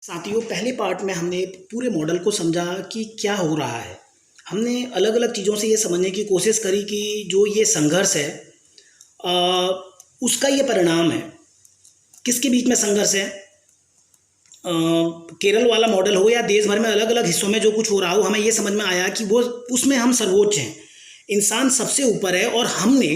साथियों, पहले पार्ट में हमने पूरे मॉडल को समझा कि क्या हो रहा है। हमने अलग अलग चीज़ों से ये समझने की कोशिश करी कि जो ये संघर्ष है अ, उसका ये परिणाम है। किसके बीच में संघर्ष है? केरल वाला मॉडल हो या देश भर में अलग अलग हिस्सों में जो कुछ हो रहा हो, हमें ये समझ में आया कि वो उसमें हम सर्वोच्च हैं। इंसान सबसे ऊपर है और हमने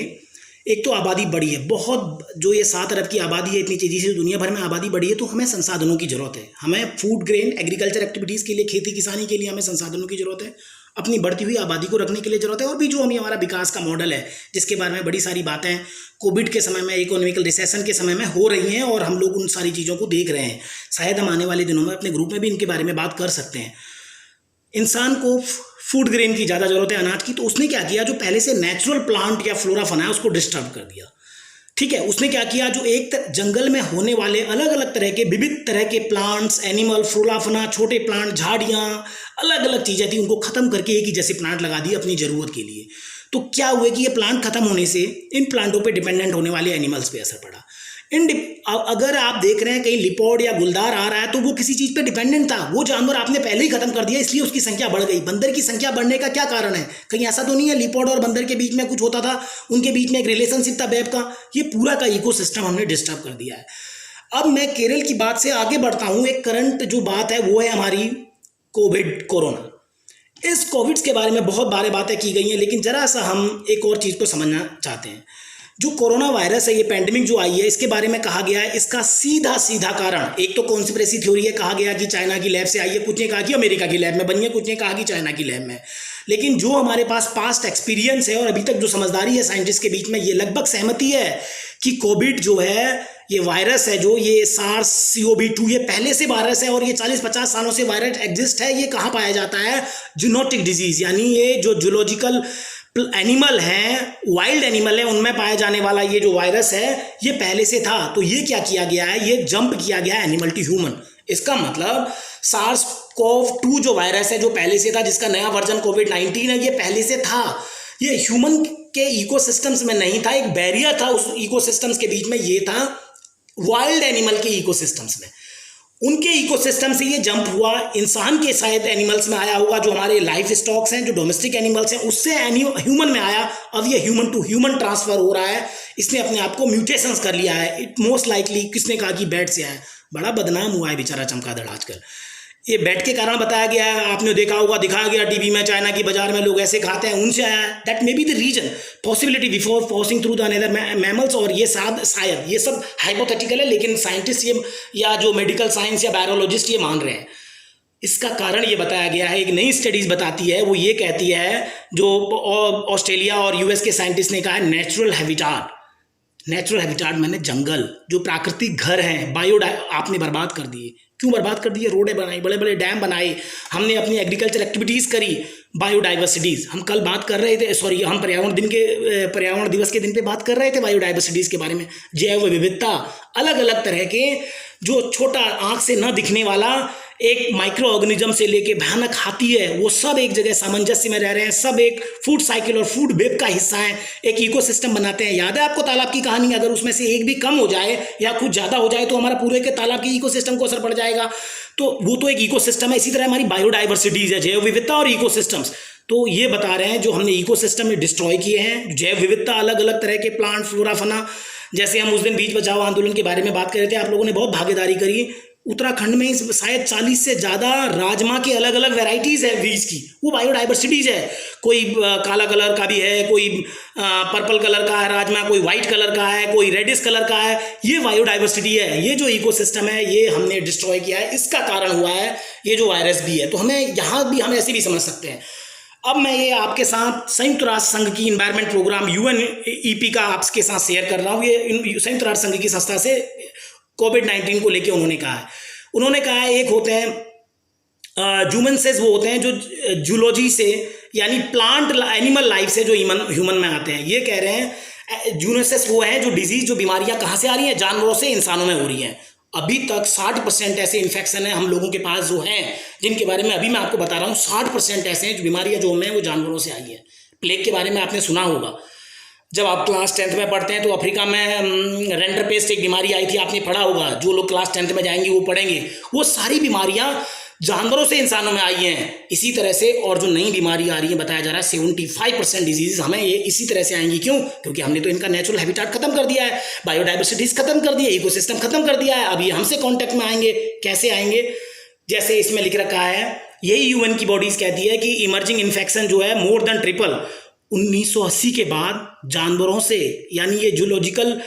एक तो आबादी बढ़ी है बहुत, जो ये 7 अरब की आबादी है, इतनी तेज़ी से दुनिया भर में आबादी बढ़ी है, तो हमें संसाधनों की ज़रूरत है। हमें फूड ग्रेन एग्रीकल्चर एक्टिविटीज़ के लिए, खेती किसानी के लिए हमें संसाधनों की ज़रूरत है। अपनी बढ़ती हुई आबादी को रखने के लिए ज़रूरत है। और भी जो हमें हमारा विकास का मॉडल है, जिसके बारे में बड़ी सारी बातें कोविड के समय में, इकोनॉमिकल रिसेशन के समय में हो रही हैं और हम लोग उन सारी चीज़ों को देख रहे हैं। शायद हम आने वाले दिनों में अपने ग्रुप में भी इनके बारे में बात कर सकते हैं। इंसान को फूड ग्रेन की ज़्यादा ज़रूरत है, अनाज की। तो उसने क्या किया, जो पहले से नेचुरल प्लांट या फ्लोरा फना है उसको डिस्टर्ब कर दिया। ठीक है, उसने क्या किया, जो एक जंगल में होने वाले अलग अलग तरह के विविध तरह के प्लांट्स, एनिमल, फ्लोरा फना, छोटे प्लांट, झाड़ियाँ, अलग अलग चीज़ें थी, उनको ख़त्म करके एक ही जैसे प्लांट लगा दिए अपनी ज़रूरत के लिए। तो क्या हुआ कि ये प्लांट खत्म होने से इन प्लांटों पे डिपेंडेंट होने वाले एनिमल्स पे असर पड़ा। अगर आप देख रहे हैं कहीं लिपोड या गुलदार आ रहा है तो वो किसी चीज़ पे डिपेंडेंट था। वो जानवर आपने पहले ही खत्म कर दिया, इसलिए उसकी संख्या बढ़ गई। बंदर की संख्या बढ़ने का क्या कारण है? कहीं ऐसा तो नहीं है लिपोड और बंदर के बीच में कुछ होता था, उनके बीच में एक रिलेशनशिप था वेब का? ये पूरा का इकोसिस्टम हमने डिस्टर्ब कर दिया है। अब मैं केरल की बात से आगे बढ़ता हूँ। एक करंट जो बात है वो है हमारी कोरोना। इस कोविड के बारे में बहुत बारे बातें की गई हैं, लेकिन ज़रा सा हम एक और चीज़ को समझना चाहते हैं। जो कोरोना वायरस है, ये पैंडेमिक जो आई है, इसके बारे में कहा गया है इसका सीधा सीधा कारण, एक तो कॉन्स्पिरेसी थ्योरी है, कहा गया कि चाइना की लैब से आई है, कुछ ने कहा कि अमेरिका की लैब में बनी है, कुछ ने कहा कि चाइना की लैब में। लेकिन जो हमारे पास पास्ट एक्सपीरियंस है और अभी तक जो समझदारी है साइंटिस्ट के बीच में, ये लगभग सहमति है कि कोविड जो है, ये वायरस है, जो ये SARS-CoV-2, ये पहले से वायरस है और ये 40-50 सालों से वायरस एग्जिस्ट है। ये कहाँ पाया जाता है? जूनोटिक डिजीज, यानी ये जो जूलॉजिकल एनिमल हैं, वाइल्ड एनिमल है, उनमें पाया जाने वाला ये जो वायरस है, ये पहले से था। तो ये क्या किया गया है, ये जंप किया गया है एनिमल टू ह्यूमन। इसका मतलब SARS-CoV-2 जो वायरस है, जो पहले से था, जिसका नया वर्जन कोविड-19 है, ये पहले से था। ये ह्यूमन के इकोसिस्टम्स में नहीं था, एक बैरियर था उस इकोसिस्टम्स के बीच में, ये था वाइल्ड एनिमल के इकोसिस्टम्स में। उनके इकोसिस्टम से ये जंप हुआ, इंसान के शायद एनिमल्स में आया होगा, जो हमारे लाइफ स्टॉक्स हैं, जो डोमेस्टिक एनिमल्स हैं, उससे ह्यूमन में आया। अब ये ह्यूमन टू ह्यूमन ट्रांसफर हो रहा है, इसने अपने आप को म्यूटेशंस कर लिया है। इट मोस्ट लाइकली, किसने कहा कि बैट से आया? बड़ा बदनाम हुआ है बेचारा चमगादड़ आजकल। ये बैट के कारण बताया गया है, आपने देखा होगा, दिखाया गया टीवी में, चाइना की बाजार में लोग ऐसे खाते हैं, उनसे आया है। That may be the reason, possibility before passing through the another mammals. और ये शायद ये सब हाइपोथेटिकल है, लेकिन साइंटिस्ट ये, या जो मेडिकल साइंस या बायोलॉजिस्ट ये मान रहे हैं। इसका कारण ये बताया गया है, एक नई स्टडीज बताती है, वो ये कहती है, जो ऑस्ट्रेलिया और US के साइंटिस्ट ने कहा है, नेचुरल हैबिटाट मैंने जंगल, जो प्राकृतिक घर हैं, आपने बर्बाद कर दिए। क्यों बर्बाद कर दिए? रोडें बनाई, बड़े बड़े डैम बनाए, हमने अपनी एग्रीकल्चर एक्टिविटीज़ करी, बायोडाइवर्सिटीज़। हम कल बात कर रहे थे, सॉरी, हम पर्यावरण दिवस के दिन पे बात कर रहे थे बायोडाइवर्सिटीज़ के बारे में। जैव विविधता, अलग अलग तरह के, जो छोटा आँख से न दिखने वाला एक माइक्रो ऑर्गेनिज्म से लेके भयानक हाथी है, वो सब एक जगह सामंजस्य में रह रहे हैं, सब एक फूड साइकिल और फूड वेब का हिस्सा है, एक इकोसिस्टम बनाते हैं। याद है आपको तालाब की कहानी? अगर उसमें से एक भी कम हो जाए या कुछ ज़्यादा हो जाए तो हमारा पूरे के तालाब के इकोसिस्टम को असर पड़ जाएगा। तो वो तो एक इकोसिस्टम है। इसी तरह हमारी बायोडाइवर्सिटीज़ है, जैव विविधता और इकोसिस्टम्स। तो ये बता रहे हैं, जो हमने इकोसिस्टम में डिस्ट्रॉय किए हैं, जैव विविधता, अलग अलग तरह के प्लांट, फ्लोरा फना। जैसे हम उस दिन बीज बचाओ आंदोलन के बारे में बात कर रहे थे, आप लोगों ने बहुत भागीदारी करी। उत्तराखंड में शायद 40 से ज़्यादा राजमा की अलग अलग वेराइटीज़ है बीज की, वो बायोडाइवर्सिटीज़ है। कोई काला कलर का भी है, कोई पर्पल कलर का है राजमा, कोई वाइट कलर का है, कोई रेडिश कलर का है। ये बायोडाइवर्सिटी है। ये जो इकोसिस्टम है, ये हमने डिस्ट्रॉय किया है, इसका कारण हुआ है ये जो वायरस भी है। तो हमें यहाँ भी हम ऐसे भी समझ सकते हैं। अब मैं ये आपके साथ संयुक्त राष्ट्र संघ की इन्वायरमेंट प्रोग्राम UNEP का आपके साथ शेयर कर रहा हूँ। ये संयुक्त राष्ट्र संघ की संस्था से कोविड-19 को लेके उन्होंने कहा है, एक होते हैं जूमेंसेस, वो होते हैं जो जूलॉजी से, यानी प्लांट एनिमल लाइफ से जो ह्यूमन में आते हैं। ये कह रहे हैं जूनेसेस वो हैं जो डिजीज, जो बीमारियां कहाँ से आ रही हैं? जानवरों से इंसानों में हो रही हैं। अभी तक 60% ऐसे इन्फेक्शन है हम लोगों के पास जो हैं, जिनके बारे में अभी मैं आपको बता रहा हूँ। 60% ऐसे हैं जो बीमारियां जो हमें वो जानवरों से आई है। प्लेग के बारे में आपने सुना होगा, जब आप क्लास 10th में पढ़ते हैं तो अफ्रीका में रेंडर पेस्ट एक बीमारी आई थी, आपने पढ़ा होगा। जो लोग क्लास 10th में जाएंगे वो पढ़ेंगे। वो सारी बीमारियां जानवरों से इंसानों में आई हैं इसी तरह से। और जो नई बीमारी आ रही है, बताया जा रहा है 75% डिजीज हमें ये इसी तरह से आएंगी। क्यों? क्योंकि हमने तो इनका नेचुरल हैबिटेट खत्म कर दिया है, बायोडाइवर्सिटीज खत्म कर दी है, इकोसिस्टम खत्म कर दिया है। अब ये हमसे कांटेक्ट में आएंगे। कैसे आएंगे? जैसे इसमें लिख रखा है, यही यूएन की बॉडीज कहती है कि इमर्जिंग इन्फेक्शन जो है मोर देन ट्रिपल 1980 के बाद जानवरों से, यानी ये जूलॉजिकल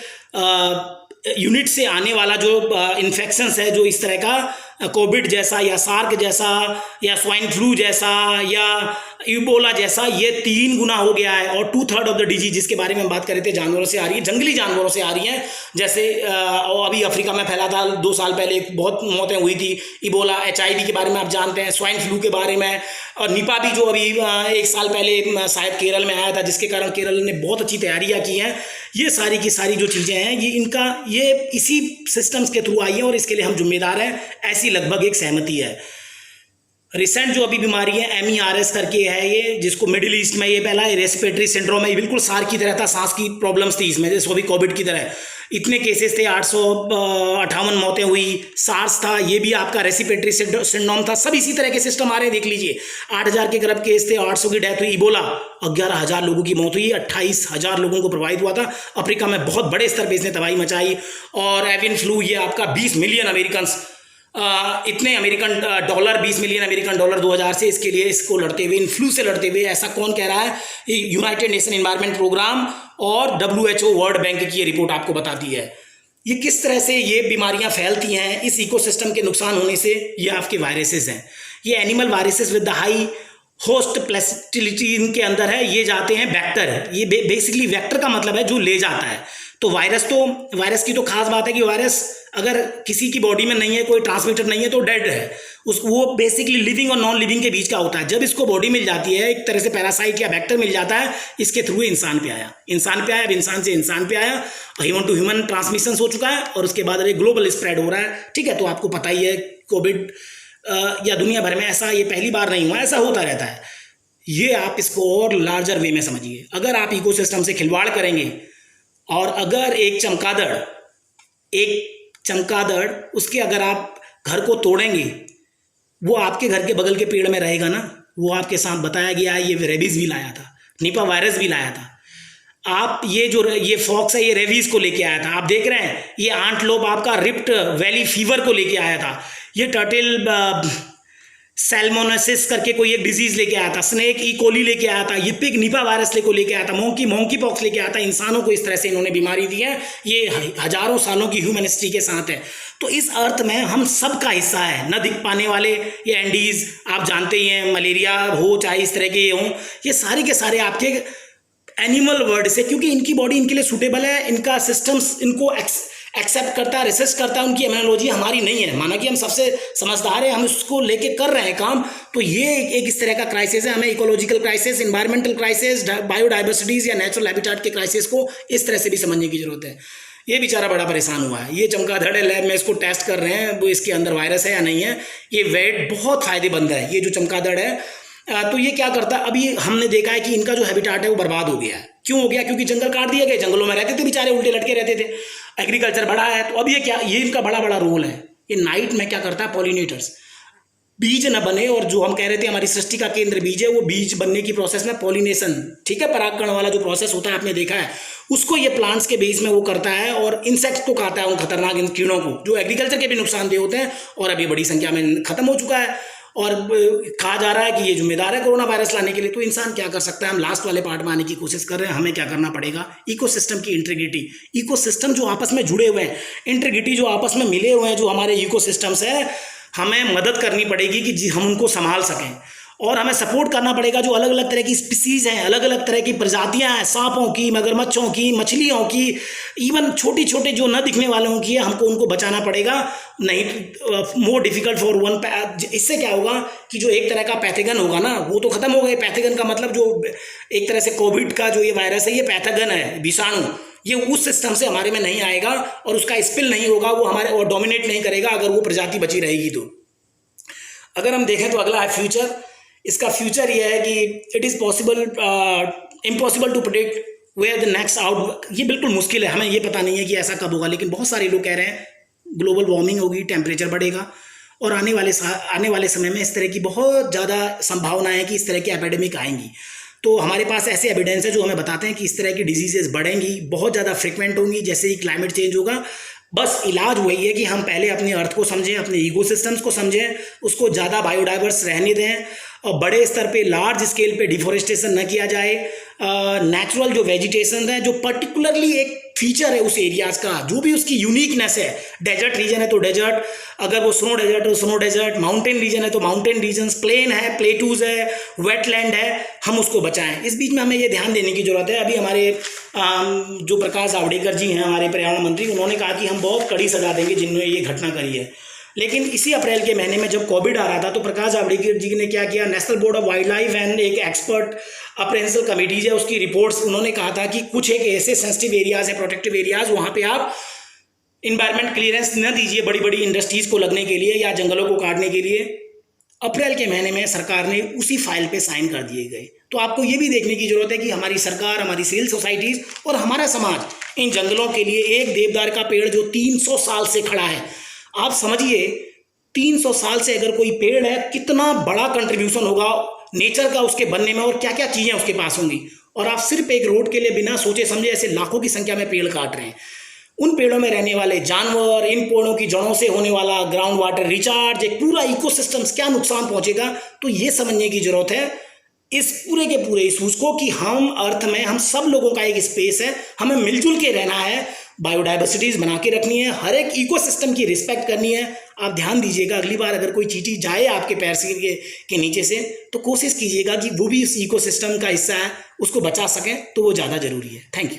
यूनिट से आने वाला जो इन्फेक्शंस है, जो इस तरह का कोविड जैसा या सार्क जैसा या स्वाइन फ्लू जैसा या इबोला जैसा, ये 3 गुना हो गया है। और 2/3 ऑफ द डिजीज जिसके बारे में हम बात कर रहे थे जानवरों से आ रही है, जंगली जानवरों से आ रही हैं। जैसे अभी अफ्रीका में फैला था 2 साल पहले, बहुत मौतें हुई थी। इबोला, HIV के बारे में आप जानते हैं, स्वाइन फ्लू के बारे में, और निपा भी जो अभी 1 साल पहले शायद केरल में आया था, जिसके कारण केरल ने बहुत अच्छी तैयारियां की हैं। ये सारी की सारी जो चीज़ें हैं ये इसी सिस्टम्स के थ्रू आई हैं और इसके लिए हम जिम्मेदार हैं, ऐसी लगभग एक सहमति है। रिसेंट जो अभी बीमारी है MERS करके है, ये जिसको मिडिल ईस्ट में ये पहला रेस्पिरेटरी सिंड्रोम है। ये बिल्कुल सार की तरह था, सांस की प्रॉब्लम्स थी इसमें, जैसे अभी कोविड की तरह। इतने केसेस थे, 858 मौतें हुई। सार्स था, ये भी आपका रेस्पिरेटरी सिंड्रोम था। सब इसी तरह के सिस्टम आ रहे हैं, देख लीजिए। 8,000 के करीब केस थे, 800 की डेथ हुई। इबोला 11,000 लोगों की मौत हुई, 28,000 लोगों को प्रभावित हुआ था। अफ्रीका में बहुत बड़े स्तर पर इसने तबाही मचाई। और एवियन फ्लू, ये आपका 20 मिलियन अमेरिकन इतने American dollar, 20 million American dollar 2000 से इसके लिए, इसको लड़ते हुए, इन फ्लू से लड़ते हुए। ऐसा कौन कह रहा है? यूनाइटेड नेशन एनवायरनमेंट प्रोग्राम और WHO वर्ल्ड बैंक की ये रिपोर्ट आपको बताती है। ये किस तरह से ये बीमारियां फैलती हैं इस इकोसिस्टम के नुकसान होने से। ये आपके वायरसेस हैं, ये animal viruses with the high host plasticity इनके अंदर है। ये जाते हैं वेक्टर, ये बेसिकली वेक्टर का मतलब है जो ले जाता है। तो वायरस की तो खास बात है कि वायरस अगर किसी की बॉडी में नहीं है, कोई ट्रांसमिटर नहीं है, तो डेड है। वो बेसिकली लिविंग और नॉन लिविंग के बीच का होता है। जब इसको बॉडी मिल जाती है, एक तरह से पैरासाइट या वेक्टर मिल जाता है, इसके थ्रू इंसान पे आया, अब इंसान से इंसान पे आया, ह्यूमन टू ह्यूमन ट्रांसमिशन हो चुका है और उसके बाद अभी ग्लोबल स्प्रेड हो रहा है। ठीक है, तो आपको पता ही है कोविड या दुनिया भर में ऐसा ये पहली बार नहीं हुआ, ऐसा होता रहता है। ये आप इसको और लार्जर वे में समझिए। अगर आप इकोसिस्टम से खिलवाड़ करेंगे और अगर एक चमगादड़ उसके अगर आप घर को तोड़ेंगे, वो आपके घर के बगल के पेड़ में रहेगा ना। वो आपके साथ बताया गया है, ये रेबीज भी लाया था, निपा वायरस भी लाया था। आप ये फॉक्स है, ये रेबीज को लेके आया था। आप देख रहे हैं, ये आंटलोप आपका रिफ्ट वैली फीवर को लेके आया था। ये टर्टल सैल्मोनेसिस करके कोई एक डिजीज लेके आया था। स्नेक कोली लेके आया था। ये पिग निपा वायरस लेके आया था। मोंकी पॉक्स लेके आया था। इंसानों को इस तरह से इन्होंने बीमारी दी है। ये हजारों सालों की ह्यूमन हिस्ट्री के साथ है। तो इस अर्थ में हम सब का हिस्सा है। न दिख पाने वाले ये एंडीज, आप जानते ही हैं, मलेरिया हो चाहे इस तरह के हों, ये सारे के सारे आपके एनिमल वर्ल्ड से, क्योंकि इनकी बॉडी इनके लिए सूटेबल है, इनका सिस्टम्स इनको एक्सेप्ट करता है, रेसिस्ट करता है। उनकी इम्यूनोलॉजी हमारी नहीं है। माना कि हम सबसे समझदार हैं, हम उसको लेके कर रहे हैं काम। तो ये एक इस तरह का क्राइसिस है। हमें ecological crisis, environmental crisis, biodiversities या नेचुरल हैबिटेट के क्राइसिस को इस तरह से भी समझने की जरूरत है। ये बेचारा बड़ा परेशान हुआ है। ये चमगादड़ लैब में इसको टेस्ट कर रहे हैं, वो इसके अंदर वायरस है या नहीं है। ये वेट बहुत फायदेमंद है, ये जो चमगादड़ है। तो ये क्या करता है, अभी हमने देखा है कि इनका जो हैबिटेट है वो बर्बाद हो गया है। क्यों हो गया? क्योंकि जंगल काट दिए गए। जंगलों में रहते थे बेचारे, उल्टे लटके रहते थे। एग्रीकल्चर बढ़ा है, तो अब ये इनका बड़ा रोल है। ये नाइट में क्या करता है, पॉलिनेटर्स, बीज न बने, और जो हम कह रहे थे हमारी सृष्टि का केंद्र बीज है, वो बीज बनने की प्रोसेस में पॉलिनेशन, ठीक है, परागकण वाला जो प्रोसेस होता है आपने देखा है, उसको ये प्लांट्स के बेस में वो करता है और इंसेक्ट को खाता है, उन खतरनाक इन कीड़ों को जो एग्रीकल्चर के भी नुकसानदेह होते हैं। और अभी बड़ी संख्या में खत्म हो चुका है और कहा जा रहा है कि ये जिम्मेदार है कोरोना वायरस लाने के लिए। तो इंसान क्या कर सकता है? हम लास्ट वाले पार्ट में आने की कोशिश कर रहे हैं। हमें क्या करना पड़ेगा? इकोसिस्टम की इंटीग्रिटी, इकोसिस्टम जो आपस में जुड़े हुए हैं, इंटीग्रिटी जो आपस में मिले हुए हैं, जो हमारे इकोसिस्टम्स है, हमें मदद करनी पड़ेगी कि हम उनको संभाल सकें। और हमें सपोर्ट करना पड़ेगा जो अलग अलग तरह की स्पीसीज हैं, अलग अलग तरह की प्रजातियां हैं, सांपों की, मगरमच्छों की, मछलियों की, इवन छोटी छोटे जो न दिखने वालों की है, हमको उनको बचाना पड़ेगा। नहीं मोर डिफिकल्ट फॉर वन। इससे क्या होगा कि जो एक तरह का पैथोजन होगा ना, वो तो खत्म हो गए। पैथोजन का मतलब जो एक तरह से कोविड का जो ये वायरस है, ये पैथोजन है, विषाणु, ये उस सिस्टम से हमारे में नहीं आएगा और उसका स्पिल नहीं होगा, वो हमारे और डोमिनेट नहीं करेगा अगर वो प्रजाति बची रहेगी। तो अगर हम देखें तो अगला है फ्यूचर। इसका फ्यूचर ये है कि it is impossible to predict where the next out, ये बिल्कुल मुश्किल है, हमें ये पता नहीं है कि ऐसा कब होगा, लेकिन बहुत सारे लोग कह रहे हैं ग्लोबल वार्मिंग होगी, टेम्परेचर बढ़ेगा और आने वाले समय में इस तरह की बहुत ज़्यादा संभावना है कि इस तरह की एपिडेमिक आएंगी। तो हमारे पास ऐसे एविडेंस है जो हमें बताते हैं कि इस तरह की डिजीजेस बढ़ेंगी, बहुत ज़्यादा फ्रिक्वेंट होंगी जैसे ही क्लाइमेट चेंज होगा। बस इलाज वही है कि हम पहले अपनी अर्थ को समझें, अपने इकोसिस्टम्स को समझें, उसको ज़्यादा बायोडाइवर्स रहने दें और बड़े स्तर पे लार्ज स्केल पे डिफोरेस्टेशन न किया जाए। नेचुरल जो वेजिटेशन है, जो पर्टिकुलरली एक फीचर है उस एरियाज़ का, जो भी उसकी यूनिकनेस है, डेजर्ट रीजन है तो डेजर्ट, अगर वो स्नो डेजर्ट तो स्नो डेजर्ट, माउंटेन रीजन है तो माउंटेन रीजन्स, प्लेन है, प्लेटूज है, वेटलैंड है, हम उसको बचाएं। इस बीच में हमें ये ध्यान देने की जरूरत है। अभी हमारे जो प्रकाश जावड़ेकर जी हैं, हमारे पर्यावरण मंत्री, उन्होंने कहा कि हम बहुत कड़ी सजा देंगे जिन्होंने ये घटना करी है। लेकिन इसी अप्रैल के महीने में जब कोविड आ रहा था तो प्रकाश जावड़ेकर जी ने क्या किया, national board of wild life and एक एक्सपर्ट अप्रेंसल कमेटीज है, उसकी रिपोर्ट्स, उन्होंने कहा था कि कुछ एक ऐसे सेंसिटिव एरियाज है, प्रोटेक्टिव एरियाज, वहाँ पे आप इन्वायरमेंट क्लियरेंस न दीजिए बड़ी बड़ी इंडस्ट्रीज को लगने के लिए या जंगलों को काटने के लिए। अप्रैल के महीने में सरकार ने उसी फाइल पे साइन कर दिए गए। तो आपको ये भी देखने की जरूरत है कि हमारी सरकार, हमारी सिविल सोसाइटीज और हमारा समाज इन जंगलों के लिए, एक देवदार का पेड़ जो 300 साल से खड़ा है, आप समझिए 300 साल से अगर कोई पेड़ है, कितना बड़ा कंट्रीब्यूशन होगा नेचर का उसके बनने में और क्या क्या चीज़ें उसके पास होंगी। और आप सिर्फ एक रोड के लिए बिना सोचे समझे ऐसे लाखों की संख्या में पेड़ काट रहे हैं। उन पेड़ों में रहने वाले जानवर, इन पेड़ों की जड़ों से होने वाला ग्राउंड वाटर रिचार्ज, एक पूरा इकोसिस्टम्स, क्या नुकसान पहुंचेगा। तो ये समझने की जरूरत है इस पूरे के पूरे इशूज को कि हम अर्थ में, हम सब लोगों का एक स्पेस है, हमें मिलजुल के रहना है, बायोडाइवर्सिटीज बना के रखनी है, हर एक इकोसिस्टम की रिस्पेक्ट करनी है। आप ध्यान दीजिएगा, अगली बार अगर कोई चींटी जाए आपके पैर के नीचे से तो कोशिश कीजिएगा कि वो भी इस इकोसिस्टम का हिस्सा है, उसको बचा सकें, तो वो ज़्यादा जरूरी है। Thank you.